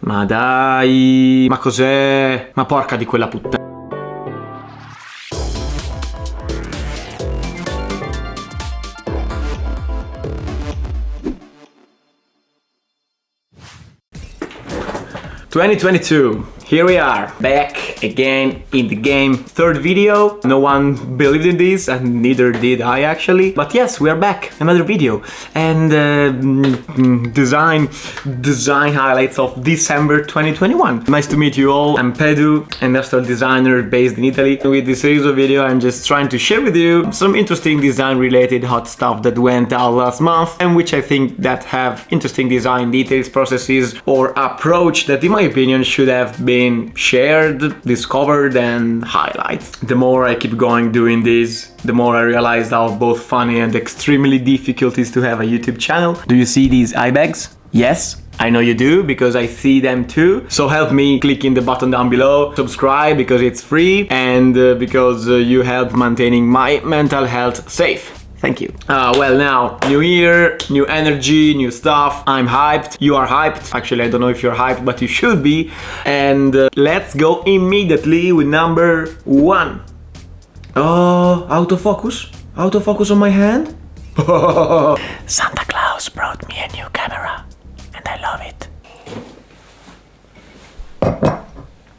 Ma dai, ma cos'è? Ma porca di quella puttana. ...2022, here we are, back again in the game. Third video, no one believed in this and neither did I actually. But yes, we are back, another video. And design highlights of December 2021. Nice to meet you all. I'm Pedulli, industrial designer based in Italy. With this series of video, I'm just trying to share with you some interesting design related hot stuff that went out last month and which I think that have interesting design details, processes or approach that in my opinion should have been shared, discovered and highlighted. The more I keep going doing this, the more I realize how both funny and extremely difficult it is to have a YouTube channel. Do you see these eye bags? Yes, I know you do because I see them too. So help me clicking the button down below, subscribe because it's free and because you help maintaining my mental health safe. Thank you. Well, now, new year, new energy, new stuff. I'm hyped. You are hyped. Actually, I don't know if you're hyped, but you should be. And let's go immediately with number 1. Oh, autofocus? Autofocus on my hand? Santa Claus brought me a new camera, and I love it.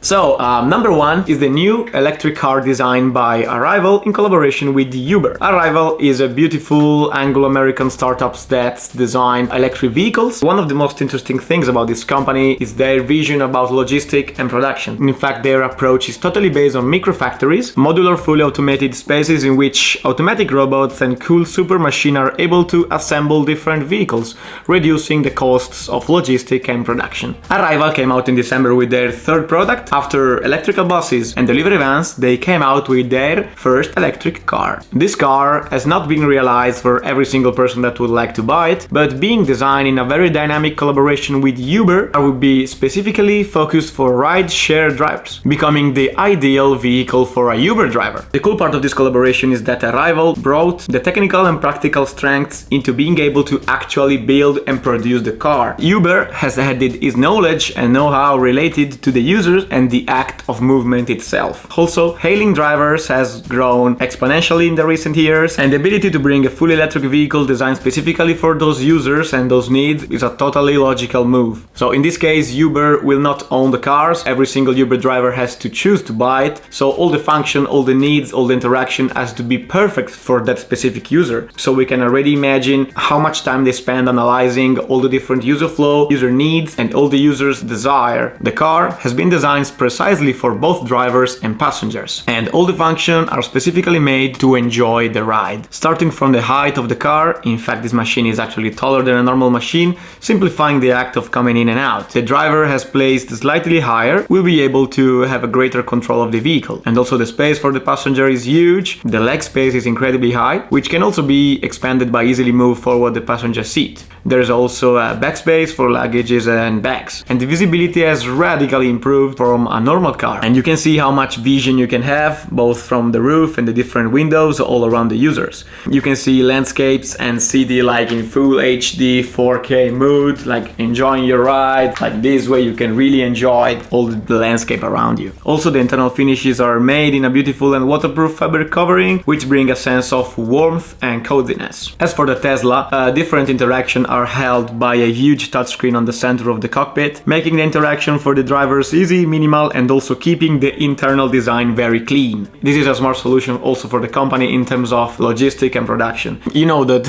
So, number 1 is the new electric car designed by Arrival in collaboration with Uber. Arrival is a beautiful Anglo-American startup that design electric vehicles. One of the most interesting things about this company is their vision about logistics and production. In fact, their approach is totally based on microfactories, modular fully automated spaces in which automatic robots and cool super machines are able to assemble different vehicles, reducing the costs of logistics and production. Arrival came out in December with their third product. After electrical buses and delivery vans, they came out with their first electric car. This car has not been realized for every single person that would like to buy it, but being designed in a very dynamic collaboration with Uber, it would be specifically focused for ride-share drivers, becoming the ideal vehicle for a Uber driver. The cool part of this collaboration is that Arrival brought the technical and practical strengths into being able to actually build and produce the car. Uber has added its knowledge and know-how related to the users and the act of movement itself. Also, hailing drivers has grown exponentially in the recent years, and the ability to bring a fully electric vehicle designed specifically for those users and those needs is a totally logical move. So in this case, Uber will not own the cars, every single Uber driver has to choose to buy it, so all the function, all the needs, all the interaction has to be perfect for that specific user. So we can already imagine how much time they spend analyzing all the different user flow, user needs, and all the users' desire. The car has been designed precisely for both drivers and passengers, and all the functions are specifically made to enjoy the ride. Starting from the height of the car, in fact this machine is actually taller than a normal machine, simplifying the act of coming in and out. The driver has placed slightly higher, will be able to have a greater control of the vehicle. And also the space for the passenger is huge, the leg space is incredibly high, which can also be expanded by easily move forward the passenger seat. There's also a backspace for luggages and bags, and the visibility has radically improved from a normal car. And you can see how much vision you can have, both from the roof and the different windows all around the users. You can see landscapes and city like in full HD 4K mode, like enjoying your ride. Like this way you can really enjoy all the landscape around you. Also the internal finishes are made in a beautiful and waterproof fabric covering, which bring a sense of warmth and coziness. As for the Tesla, different interactions are held by a huge touchscreen on the center of the cockpit, making the interaction for the drivers easy, minimal, and also keeping the internal design very clean. This is a smart solution also for the company in terms of logistics and production. You know that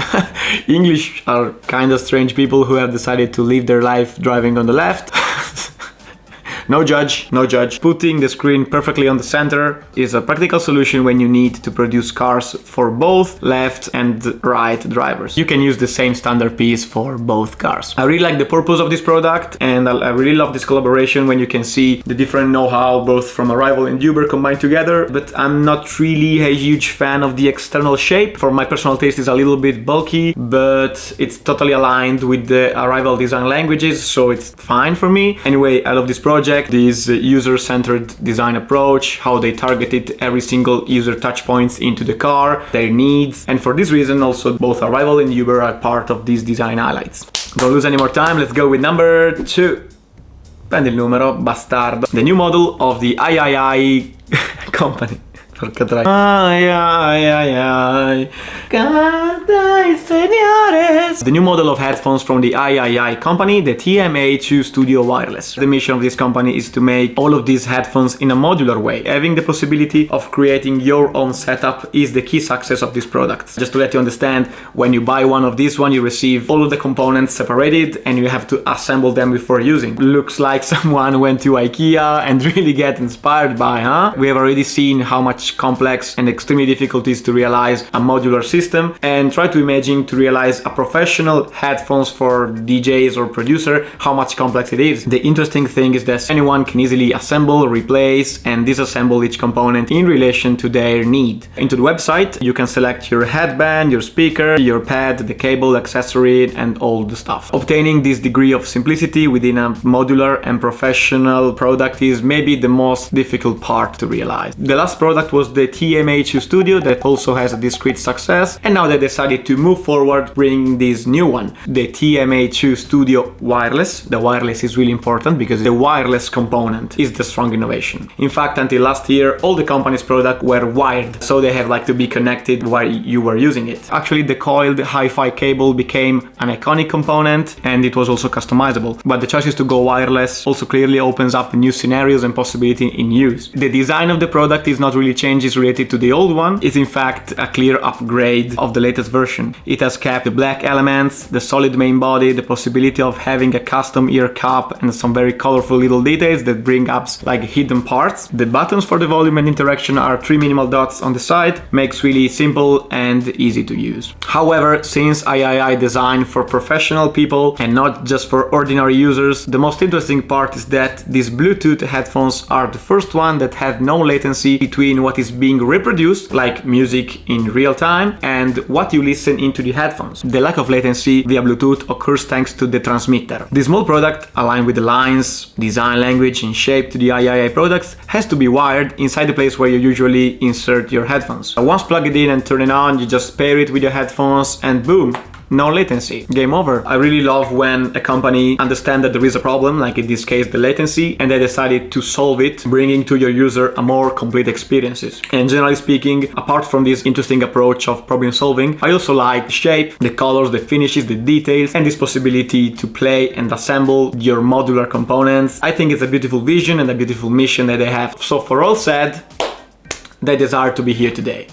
English are kind of strange people who have decided to live their life driving on the left. No judge, no judge. Putting the screen perfectly on the center is a practical solution when you need to produce cars for both left and right drivers. You can use the same standard piece for both cars. I really like the purpose of this product, and I really love this collaboration when you can see the different know-how both from Arrival and Uber combined together, but I'm not really a huge fan of the external shape. For my personal taste, it's a little bit bulky, but it's totally aligned with the Arrival design languages, so it's fine for me. Anyway, I love this project. This user-centered design approach, how they targeted every single user touch points into the car, their needs, and for this reason also both Arrival and Uber are part of these design highlights. Don't lose any more time, let's go with number 2. Prendi il numero, bastardo. The new model of the III company. Porca troia. The new model of headphones from the III company, the TMA2 Studio Wireless. The mission of this company is to make all of these headphones in a modular way. Having the possibility of creating your own setup is the key success of this product. Just to let you understand, when you buy one of these you receive all of the components separated and you have to assemble them before using. Looks like someone went to IKEA and really get inspired by, huh? We have already seen how much complex and extremely difficult it is to realize a modular system, and try to imagine to realize a professional headphones for DJs or producer, how much complex it is. The interesting thing is that anyone can easily assemble, replace and disassemble each component in relation to their need. Into the website you can select your headband, your speaker, your pad, the cable, accessory and all the stuff. Obtaining this degree of simplicity within a modular and professional product is maybe the most difficult part to realize. The last product was the TMA2 Studio, that also has a discrete success, and now they decided to move forward bringing this new one, the TMA2 Studio Wireless. The wireless is really important because the wireless component is the strong innovation. In fact, until last year all the company's products were wired, so they have to be connected while you were using it. Actually, the coiled hi-fi cable became an iconic component and it was also customizable, but the choice to go wireless also clearly opens up new scenarios and possibility in use. The design of the product is not really changes related to the old one. It's in fact a clear upgrade of the latest version. It has kept the black elements, the solid main body, the possibility of having a custom ear cup and some very colorful little details that bring up hidden parts. The buttons for the volume and interaction are 3 minimal dots on the side, makes really simple and easy to use. However, since III designed for professional people and not just for ordinary users, the most interesting part is that these Bluetooth headphones are the first one that have no latency between what is being reproduced, like music in real time, and what you listen into the headphones. The lack of latency via Bluetooth occurs thanks to the transmitter. The small product, aligned with the lines, design language and shape to the III products, has to be wired inside the place where you usually insert your headphones. Once plugged in and turn it on, you just pair it with your headphones and boom, no latency. Game over. I really love when a company understands that there is a problem, like in this case the latency, and they decided to solve it, bringing to your user a more complete experiences. And generally speaking, apart from this interesting approach of problem solving, I also like the shape, the colors, the finishes, the details, and this possibility to play and assemble your modular components. I think it's a beautiful vision and a beautiful mission that they have. So for all said, they desire to be here today.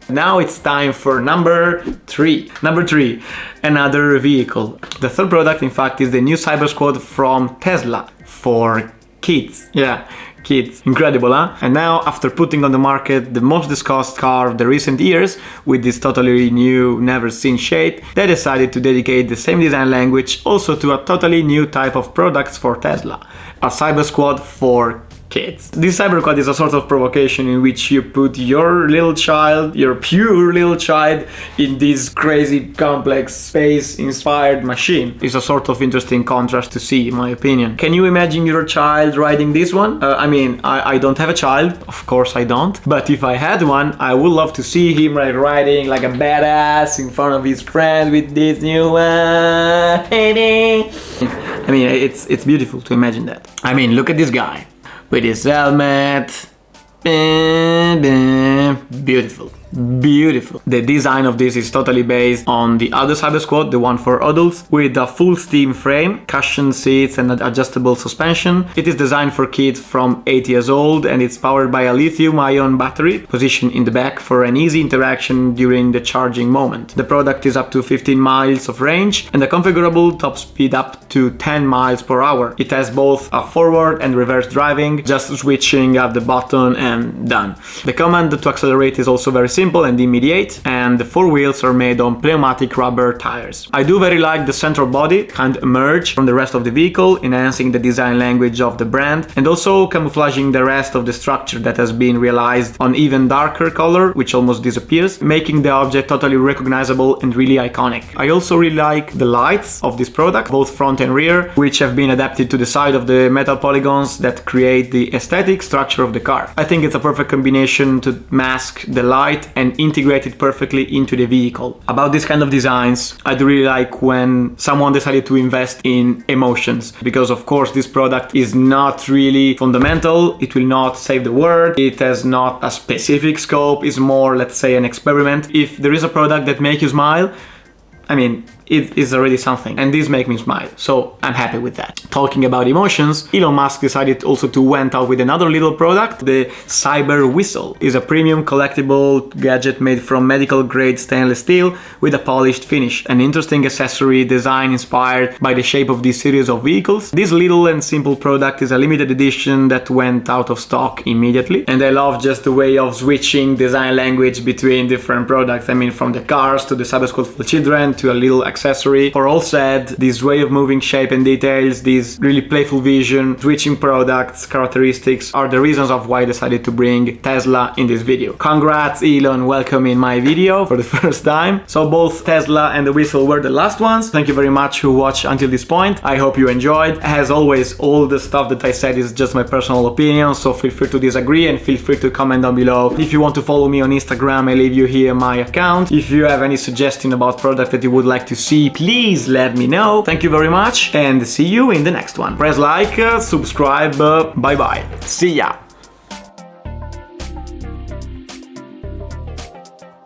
Now it's time for number 3. Number 3, another vehicle. The third product, in fact, is the new Cyberquad from Tesla for kids. Yeah, kids. Incredible, huh? And now, after putting on the market the most discussed car of the recent years, with this totally new, never seen shape, they decided to dedicate the same design language also to a totally new type of products for Tesla. A Cyberquad for kids. This Cyberquad is a sort of provocation in which you put your little child, your pure little child, in this crazy complex space-inspired machine. It's a sort of interesting contrast to see, in my opinion. Can you imagine your child riding this one? I don't have a child, of course I don't, but if I had one, I would love to see him riding like a badass in front of his friend with this new one. It's beautiful to imagine that. Look at this guy with his helmet. Beautiful. Beautiful. The design of this is totally based on the other Cyberquad, the one for adults, with a full steam frame, cushioned seats and adjustable suspension. It is designed for kids from 8 years old and it's powered by a lithium-ion battery positioned in the back for an easy interaction during the charging moment. The product is up to 15 miles of range and a configurable top speed up to 10 miles per hour. It has both a forward and reverse driving, just switching up the button and done. The command to accelerate is also very simple and immediate, and the 4 wheels are made on pneumatic rubber tires. I do very like the central body, kind of emerge from the rest of the vehicle, enhancing the design language of the brand and also camouflaging the rest of the structure that has been realized on even darker color, which almost disappears, making the object totally recognizable and really iconic. I also really like the lights of this product, both front and rear, which have been adapted to the side of the metal polygons that create the aesthetic structure of the car. I think it's a perfect combination to mask the light and integrate it perfectly into the vehicle. About this kind of designs, I do really like when someone decided to invest in emotions, because of course this product is not really fundamental, it will not save the world, it has not a specific scope, it's more, let's say, an experiment. If there is a product that makes you smile, I mean, it is already something, and this makes me smile, so I'm happy with that. Talking about emotions, Elon Musk decided also to went out with another little product. The Cyber Whistle is a premium collectible gadget made from medical grade stainless steel with a polished finish, an interesting accessory design inspired by the shape of this series of vehicles. This little and simple product is a limited edition that went out of stock immediately, and I love just the way of switching design language between different products. I mean, from the cars to the Cyberquad for children to a little accessory. For all said, this way of moving shape and details, this really playful vision, switching products, characteristics are the reasons of why I decided to bring Tesla in this video. Congrats Elon, welcome in my video for the first time. So both Tesla and the Whistle were the last ones. Thank you very much who watched until this point. I hope you enjoyed. As always, all the stuff that I said is just my personal opinion, so feel free to disagree and feel free to comment down below. If you want to follow me on Instagram, I leave you here my account. If you have any suggestion about product that you would like to see, please let me know. Thank you very much and see you in the next one. Press like, subscribe, bye bye. See ya!